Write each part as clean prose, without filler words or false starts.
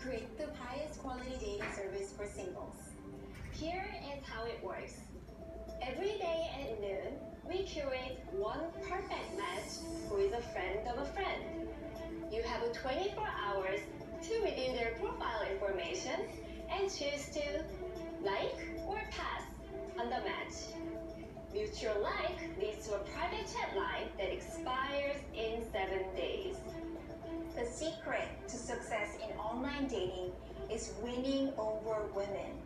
create the highest quality dating service for singles. Here is how it works. Every day at noon, we curate one perfect match who is a friend of a friend. You have 24 hours to review their profile information and choose to like or pass on the match. Mutual like leads to a private chat line that expires in 7 days. The secret to success in online dating is winning over women.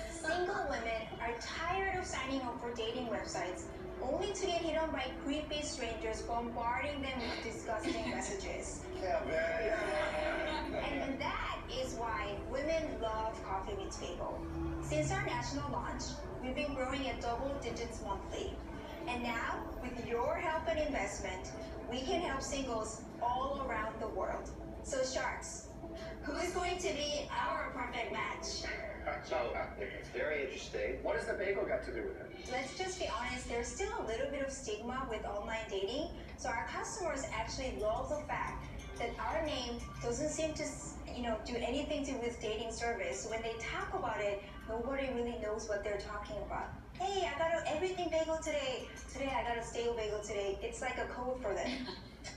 Single women are tired of signing up for dating websites only to get hit on by creepy strangers bombarding them with disgusting messages. And that is why women love Coffee Meets Bagel. Since our national launch, we've been growing at double digits monthly. And now, with your help and investment, we can help singles all around the world. So sharks, who is going to be our perfect match? So, it's very interesting. What has the bagel got to do with it? Let's just be honest, there's still a little bit of stigma with online dating. So our customers actually love the fact that our name doesn't seem to, do anything to do with dating service. So when they talk about it, nobody really knows what they're talking about. Hey, I got everything bagel today. Today I got a stale bagel today. It's like a code for them.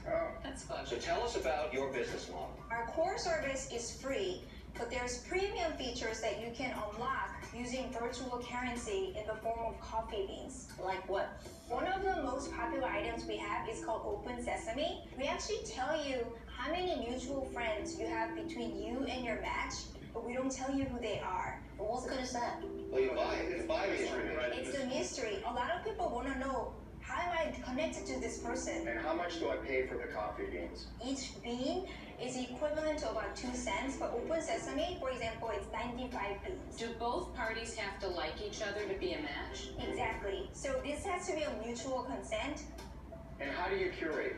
Oh. That's fun. So tell us about your business model. Our core service is free, but there's premium features that you can unlock using virtual currency in the form of coffee beans. Like what? One of the most popular items we have is called Open Sesame. We actually tell you how many mutual friends you have between you and your match, but we don't tell you who they are. Well, what good is that? Well, you buy it. It's buy mystery, right? It's a mystery. A lot of people want to know, how am I connected to this person? And how much do I pay for the coffee beans? Each bean is equivalent to about 2 cents. For Open Sesame, for example, it's 95 beans. Do both parties have to like each other to be a match? Exactly. So this has to be a mutual consent. And how do you curate?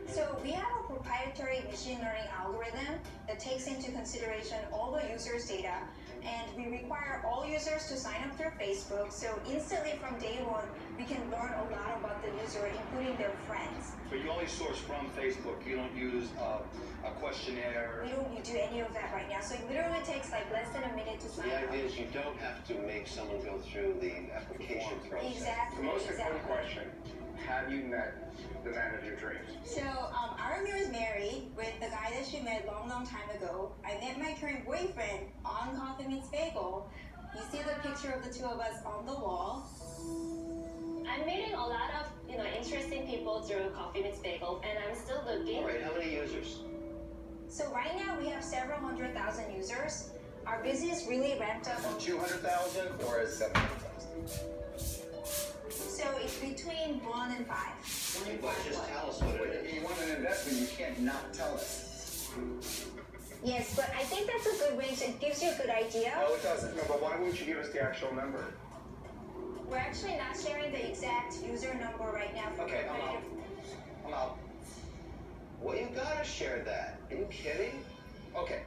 So we have a proprietary machine learning algorithm that takes into consideration all the users' data, and we require all users to sign up through Facebook. So instantly from day one, we can learn a lot about the user, including their friends. But you only source from Facebook. You don't use a questionnaire. We don't do any of that right now. So it literally takes like less than a minute to sign The up. idea is you don't have to make someone go through the application process. Exactly. The most exactly. important question, have you met the man of your dreams? So Aramir is married with the guy that she met long time ago. I met my current boyfriend on Coffee Meets Bagel. You see the picture of the two of us on the wall. I'm meeting a lot of interesting people through Coffee Meets Bagel, and I'm still looking. All right, how many users? So right now we have several 100,000 users. Our business really ramped up. 200,000 or is 700,000? So it's between 1 and 5. But just tell us what it is. If you want an investment, you can't not tell us. Yes, but I think that's a good range. It gives you a good idea. No, it doesn't. No, but why wouldn't you give us the actual number? We're actually not sharing the exact user number right now. For Okay, I'm out. I'm out. Well, you gotta share that. Are you kidding? Okay.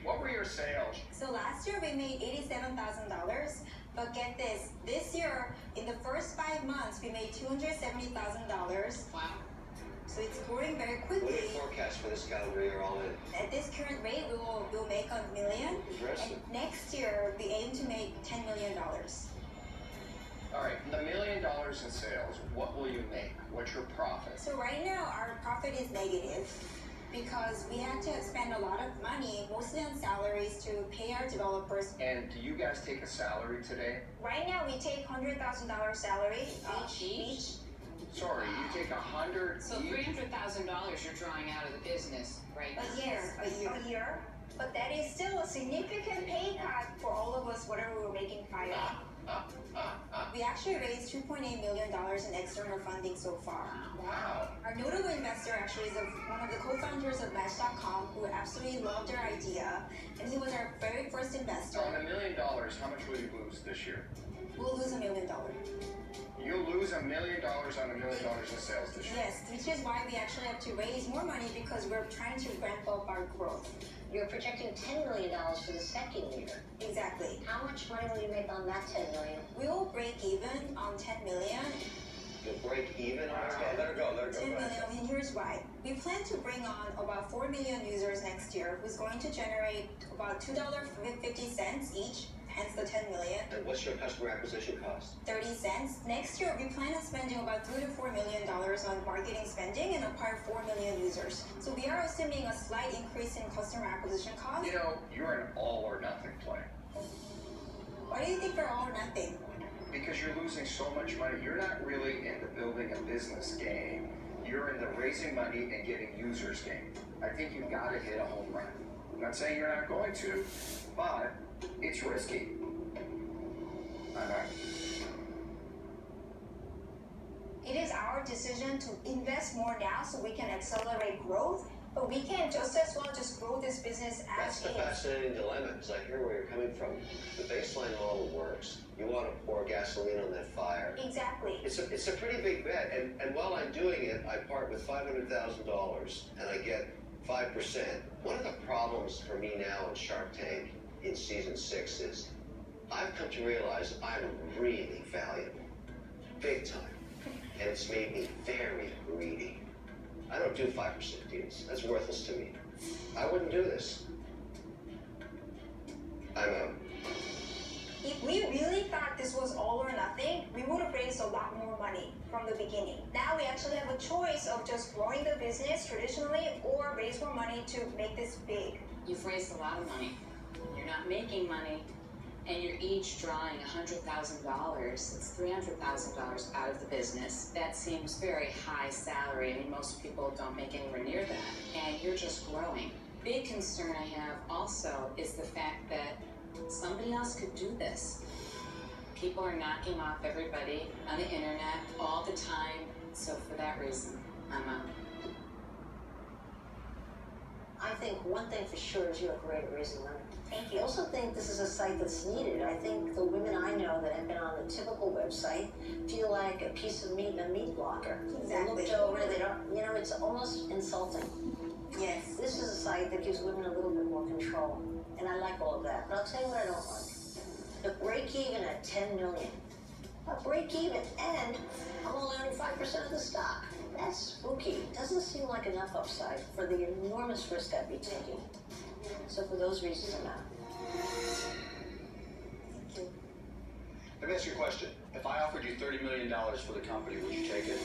What were your sales? So last year we made $87,000, but get this year, in the first 5 months, we made $270,000. Wow. So it's growing very What quickly. do you forecast for this calendar year all in? At this current rate, we'll make $1 million. Impressive. And next year, we aim to make $10 million. All right, $1 million in sales. What will you make? What's your profit? So right now, our profit is negative because we had to spend a lot of money, mostly on salaries, to pay our developers. And do you guys take a salary today? Right now, we take $100,000 salary Each? Sorry, you take 100 So each? $300,000 you're drawing out of the business right now. a year. But that is still a significant pay cut for all of us, whatever we were making prior. We actually raised $2.8 million in external funding so far. Wow. Our notable investor actually is one of the co-founders of Match.com who absolutely loved our idea, and he was our very first investor. So on $1 million, how much will you lose this year? We'll lose $1 million. You'll lose $1 million on $1 million in sales this year. Yes, which is why we actually have to raise more money because we're trying to ramp up our growth. You're projecting $10 million for the second year. Exactly. How much money will you make on that $10 million? We will break even on $10 million You'll break even on it? Let her go. 10 million, I mean, here's why. We plan to bring on about 4 million users next year, who's going to generate about $2.50 each, hence the 10 million. And what's your customer acquisition cost? 30 cents. Next year, we plan on spending about $3 to $4 million on marketing spending and acquire 4 million users. So we are assuming a slight increase in customer acquisition cost. You know, you're an all or nothing play. Why do you think we're all or nothing? Because you're losing so much money. You're not really in the building a business game. You're in the raising money and getting users game. I think you've got to hit a home run. I'm not saying you're not going to, but it's risky. It is our decision to invest more now so we can accelerate growth, but we can just as well just grow this business That's as the is. fascinating dilemma, because I hear where you're coming from. The baseline model works. You want to pour gasoline on that fire. Exactly. It's a pretty big bet, and while I'm doing it, I part with $500,000 and I get 5%. One of the problems for me now in Shark Tank in season 6 is I've come to realize I'm really valuable, big time, and it's made me very greedy. I don't do 5% deals. That's worthless to me. I wouldn't do this. I'm out. If we really thought this was all or nothing, we would have raised a lot more money from the beginning. Now we actually have a choice of just growing the business traditionally or raise more money to make this big. You've raised a lot of money. You're not making money, and you're each drawing $100,000. It's $300,000 out of the business. That seems very high salary. I mean, most people don't make anywhere near that, and you're just growing. Big concern I have also is the fact that somebody else could do this. People are knocking off everybody on the internet all the time, so for that reason, I'm out. I think one thing for sure is you're a great raising money. Thank I you. also think this is a site that's needed. I think the women I know that have been on the typical website feel like a piece of meat in a meat locker. Exactly. They looked over, they don't, you know, it's almost insulting. Yes. This is a site that gives women a little bit more control, and I like all of that. But I'll tell you what I don't like. The break even at 10 million. A break even, and I'm only owning 5% of the stock. That's spooky. Doesn't seem like enough upside for the enormous risk I'd be taking. So for those reasons, I'm out. Let me ask you a question. If I offered you $30 million for the company, would you take it?